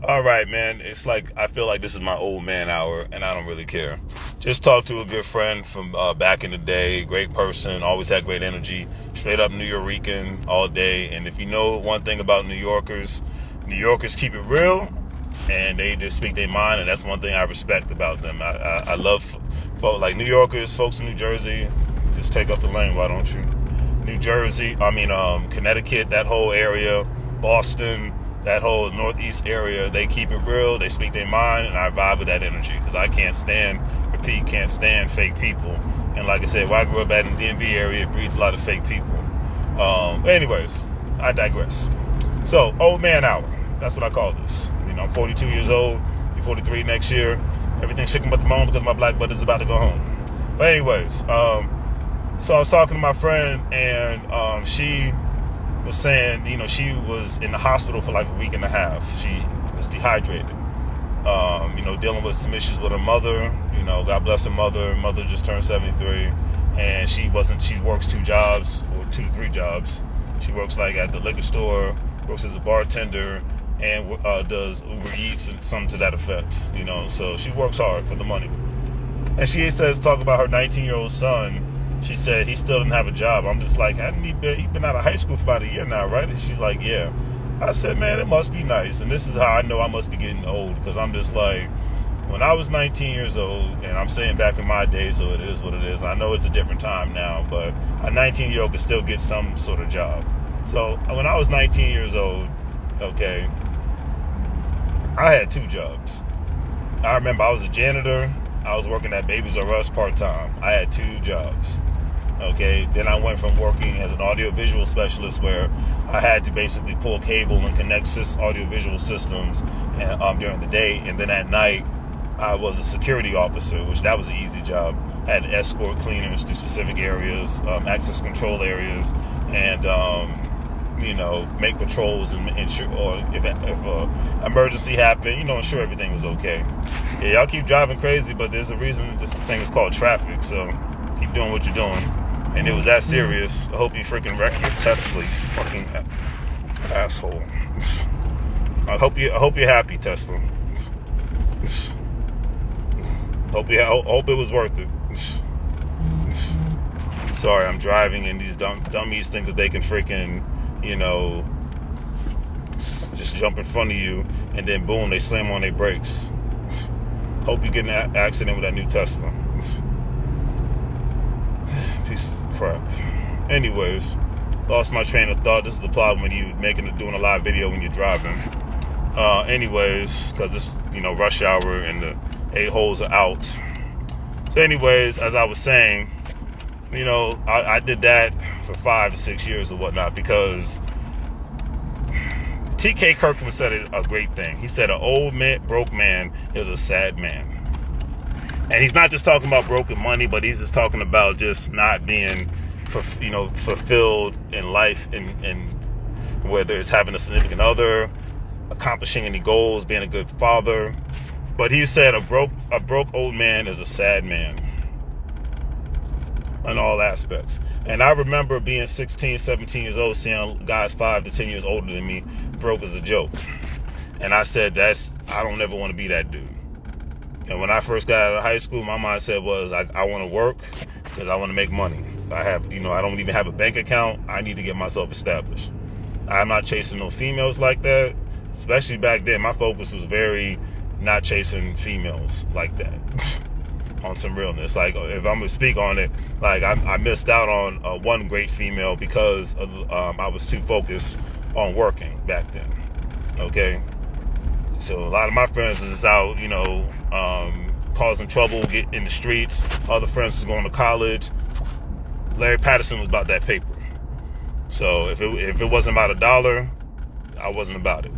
All right, man. It's like I feel like this is my old man hour, and I don't really care. Just talked to a good friend from back in the day. Great person, always had great energy. Straight up New Yorican all day. And if you know one thing about New Yorkers keep it real, and they just speak their mind, and that's one thing I respect about them. I love folks like New Yorkers, folks in New Jersey. Just take up the lane, why don't you? New Jersey, Connecticut, that whole area, Boston, that whole northeast area, they keep it real, they speak their mind, and I vibe with that energy because I can't stand fake people. And like I said, where I grew up at in the DMV area, it breeds a lot of fake people. Anyways, I digress. So, old man hour, that's what I call this. I'm 42 years old, be 43 next year. Everything's shaking but the moon because my black brother's about to go home. But anyways, so I was talking to my friend, and she was saying, she was in the hospital for like a week and a half. She was dehydrated, dealing with some issues with her mother. God bless her mother. Mother just turned 73, and she works 2 jobs, or 2 to 3 jobs. She works like at the liquor store, works as a bartender, and does Uber Eats and something to that effect. So she works hard for the money. And she says, talk about her 19-year-old son. She said he still didn't have a job. I'm just like, hadn't he been out of high school for about a year now, right? And she's like, yeah. I said, man, it must be nice. And this is how I know I must be getting old, because I'm just like, when I was 19 years old, and I'm saying back in my day, so it is what it is. I know it's a different time now, but a 19-year-old could still get some sort of job. So when I was 19 years old, okay, I had 2 jobs. I remember I was a janitor. I was working at Babies R Us part-time. I had 2 jobs. Okay, then I went from working as an audiovisual specialist, where I had to basically pull cable and connect audiovisual systems during the day, and then at night I was a security officer, which that was an easy job. I had to escort cleaners to specific areas, access control areas, and make patrols and ensure, or if emergency happened, ensure everything was okay. Yeah, y'all keep driving crazy, but there's a reason this thing is called traffic, so keep doing what you're doing. And it was that serious. I hope you freaking wreck your Tesla, you fucking asshole. I hope you're happy, Tesla. Hope it was worth it. Sorry, I'm driving, and these dummies think that they can freaking, just jump in front of you, and then boom, they slam on their brakes. Hope you get in an accident with that new Tesla. Piece of crap. Anyways, lost my train of thought. This is the problem when you doing a live video when you're driving. Anyways, because it's rush hour and the a-holes are out. So anyways, as I was saying, I did that for 5 to 6 years or whatnot, because T.K. Kirkland said a great thing. He said, an old broke man is a sad man. And he's not just talking about broken money, but he's just talking about just not being, fulfilled in life, and whether it's having a significant other, accomplishing any goals, being a good father. But he said a broke old man is a sad man in all aspects. And I remember being 16, 17 years old, seeing guys 5 to 10 years older than me broke as a joke. And I said, I don't ever want to be that dude. And when I first got out of high school, my mindset was, I want to work because I want to make money. I don't even have a bank account. I need to get myself established. I'm not chasing no females like that. Especially back then, my focus was very not chasing females like that. On some realness. Like, if I'm going to speak on it, like, I missed out on one great female because I was too focused on working back then. Okay? So a lot of my friends was just out, causing trouble, get in the streets. Other friends was going to college. Larry Patterson was about that paper. So if it wasn't about $1, I wasn't about it.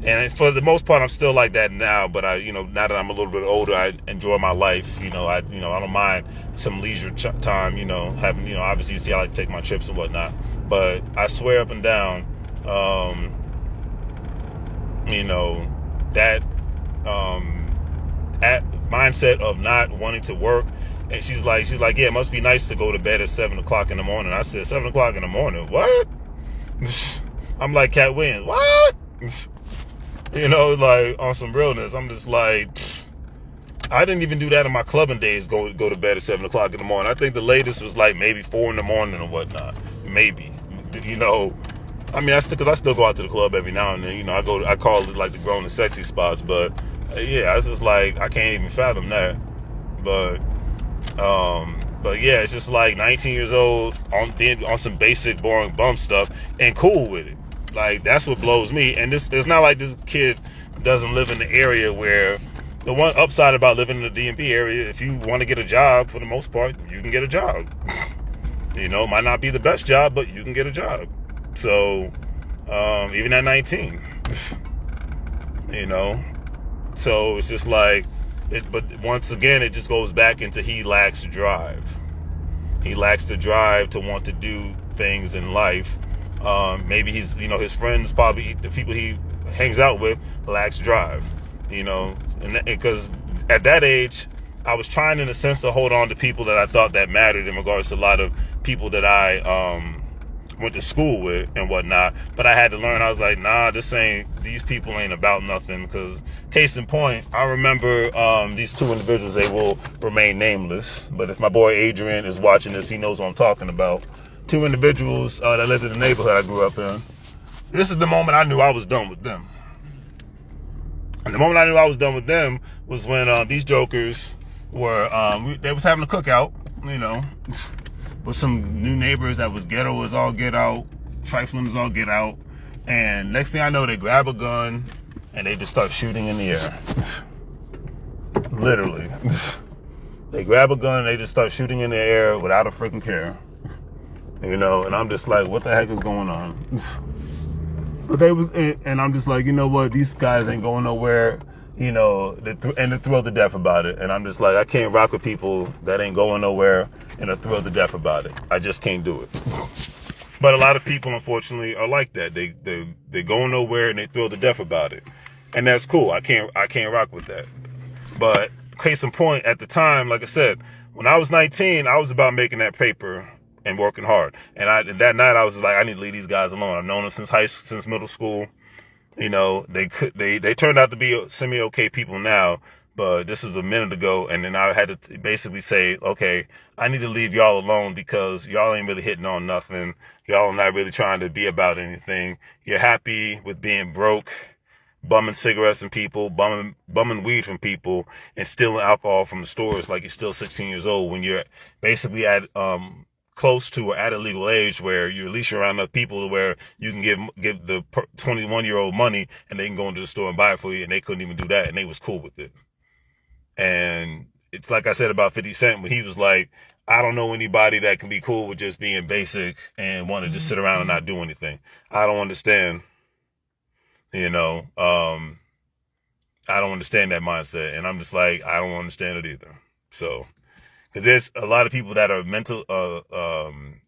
And for the most part, I'm still like that now. But now that I'm a little bit older, I enjoy my life. I don't mind some leisure time. Having, obviously, you see, I like to take my trips and whatnot. But I swear up and down, that mindset of not wanting to work. And she's like, yeah, it must be nice to go to bed at 7 o'clock in the morning. I said, 7 o'clock in the morning? What? I'm like Cat Williams. What? You know, like on some realness. I'm just like, I didn't even do that in my clubbing days. Go to bed at 7 o'clock in the morning. I think the latest was like maybe 4 in the morning or whatnot. Maybe, you know. I mean, because I still go out to the club every now and then. You know, I call it like the grown and sexy spots. But yeah, I was just like, I can't even fathom that. But yeah, it's just like 19 years old on some basic boring bum stuff and cool with it. Like, that's what blows me. And it's not like this kid doesn't live in the area where the one upside about living in the DMV area, if you want to get a job, for the most part, you can get a job. You know, it might not be the best job, but you can get a job. So, even at 19, you know, so it's just like, but once again, it just goes back into he lacks drive. He lacks the drive to want to do things in life. Maybe his friends, probably the people he hangs out with, lacks drive, you know, and because at that age, I was trying in a sense to hold on to people that I thought that mattered in regards to a lot of people that I, went to school with and whatnot, but I had to learn. I was like, nah, these people ain't about nothing. Because case in point, I remember these two individuals. They will remain nameless, but if my boy Adrian is watching this, he knows what I'm talking about. Two individuals that lived in the neighborhood I grew up in. This is the moment I knew I was done with them. And the moment I knew I was done with them was when these jokers were they was having a cookout, you know, with some new neighbors that was ghetto as all get out, trifling as all get out. And next thing I know, they grab a gun and they just start shooting in the air. Literally. They grab a gun and they just start shooting in the air without a freaking care. You know, and I'm just like, what the heck is going on? But and I'm just like, you know what? These guys ain't going nowhere. You know, and they're thrilled to death about it. And I'm just like, I can't rock with people that ain't going nowhere and are thrilled to death about it. I just can't do it. But a lot of people, unfortunately, are like that. They go nowhere and they thrilled to death about it. And that's cool. I can't rock with that. But case in point, at the time, like I said, when I was 19, I was about making that paper and working hard. And that night I was like, I need to leave these guys alone. I've known them since middle school. You know, they turned out to be semi-okay people now, but this was a minute ago, and then I had to basically say, okay, I need to leave y'all alone because y'all ain't really hitting on nothing. Y'all are not really trying to be about anything. You're happy with being broke, bumming cigarettes from people, bumming weed from people, and stealing alcohol from the stores like you're still 16 years old when you're basically at close to or at a legal age where you're at least around enough people where you can give the 21-year-old money and they can go into the store and buy it for you, and they couldn't even do that, and they was cool with it. And it's like I said about 50 Cent when he was like, I don't know anybody that can be cool with just being basic and want to just sit around and not do anything. I don't understand, you know, I don't understand that mindset, and I'm just like, I don't understand it either. So, because there's a lot of people that are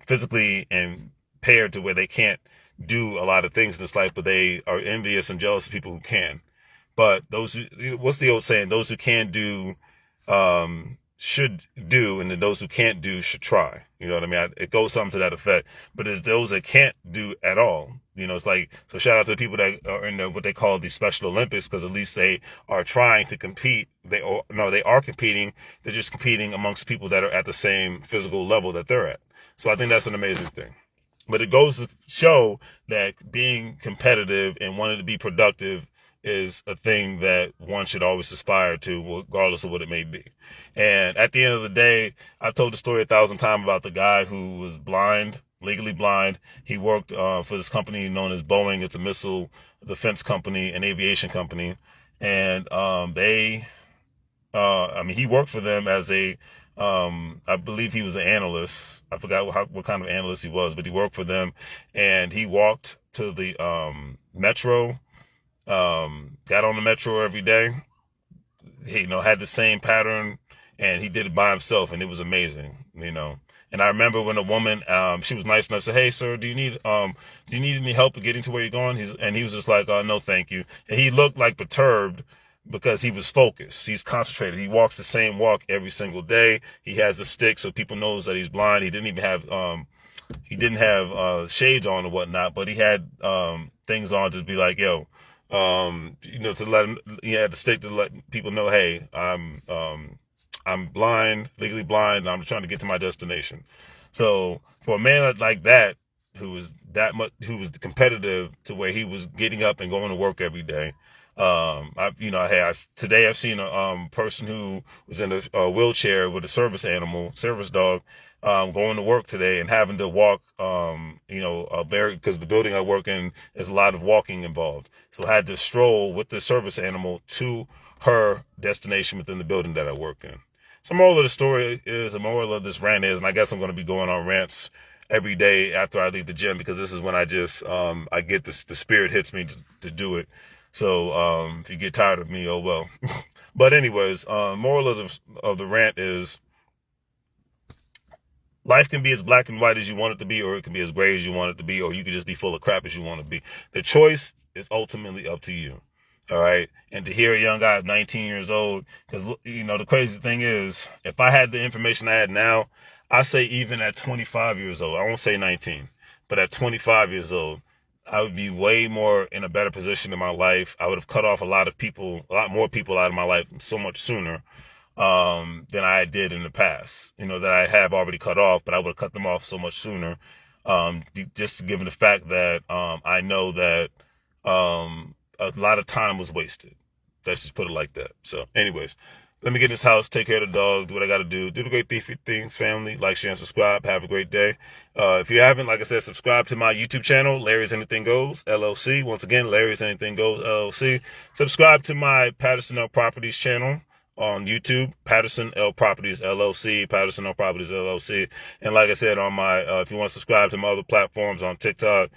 physically impaired to where they can't do a lot of things in this life, but they are envious and jealous of people who can. But what's the old saying? Those who can do, should do, and then those who can't do should try. You know what I mean? It goes something to that effect. But it's those that can't do at all. You know, it's like, so shout out to the people that are in what they call the Special Olympics, because at least they are trying to compete. They are competing. They're just competing amongst people that are at the same physical level that they're at. So I think that's an amazing thing. But it goes to show that being competitive and wanting to be productive is a thing that one should always aspire to, regardless of what it may be. And at the end of the day, I've told the story 1,000 times about the guy who was blind, legally blind. He worked for this company known as Boeing. It's a missile defense company, an aviation company. And he worked for them as I believe he was an analyst. I forgot what kind of analyst he was, but he worked for them. And he walked to the metro, got on the metro every day. He, had the same pattern, and he did it by himself, and it was amazing, And I remember when a woman, she was nice enough to say, "Hey, sir, do you need any help getting to where you're going?" He was just like, "No, thank you." And he looked like perturbed because he was focused. He's concentrated. He walks the same walk every single day. He has a stick so people knows that he's blind. He didn't even have, shades on or whatnot, but he had, things on to be like, yo, To let him, at the stake to let people know, hey, I'm blind, legally blind. And I'm trying to get to my destination. So for a man like that, who was competitive to where he was getting up and going to work every day. Today I've seen a person who was in a wheelchair with a service dog, going to work today and having to walk, because the building I work in is a lot of walking involved. So I had to stroll with the service animal to her destination within the building that I work in. So the moral of this rant is, and I guess I'm going to be going on rants every day after I leave the gym, because this is when I get this, the spirit hits me to do it. So, if you get tired of me, oh well. But anyways, moral of the rant is, life can be as black and white as you want it to be, or it can be as gray as you want it to be, or you can just be full of crap as you want to be. The choice is ultimately up to you. All right. And to hear a young guy 19 years old, because, the crazy thing is, if I had the information I had now, I say even at 25 years old, I won't say 19, but at 25 years old, I would be way more in a better position in my life. I would have cut off a lot more people out of my life so much sooner than I did in the past, that I have already cut off, but I would have cut them off so much sooner. Just given the fact that I know that a lot of time was wasted. Let's just put it like that. So anyways, let me get in this house, take care of the dog, do what I got to do. Do the great things, family. Like, share, and subscribe. Have a great day. If you haven't, like I said, subscribe to my YouTube channel, Larry's Anything Goes, LLC. Once again, Larry's Anything Goes, LLC. Subscribe to my Patterson L Properties channel on YouTube, Patterson L Properties LLC, Patterson L Properties LLC. And like I said, on my, if you want to subscribe to my other platforms on TikTok,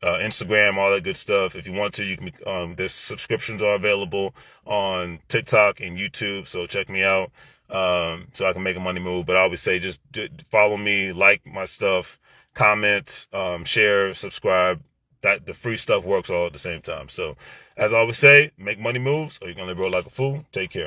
Instagram, all that good stuff. If you want to, you can, there's subscriptions are available on TikTok and YouTube. So check me out, so I can make a money move. But I always say, just follow me, like my stuff, comment, share, subscribe. That the free stuff works all at the same time. So as I always say, make money moves, or you're going to live real like a fool. Take care.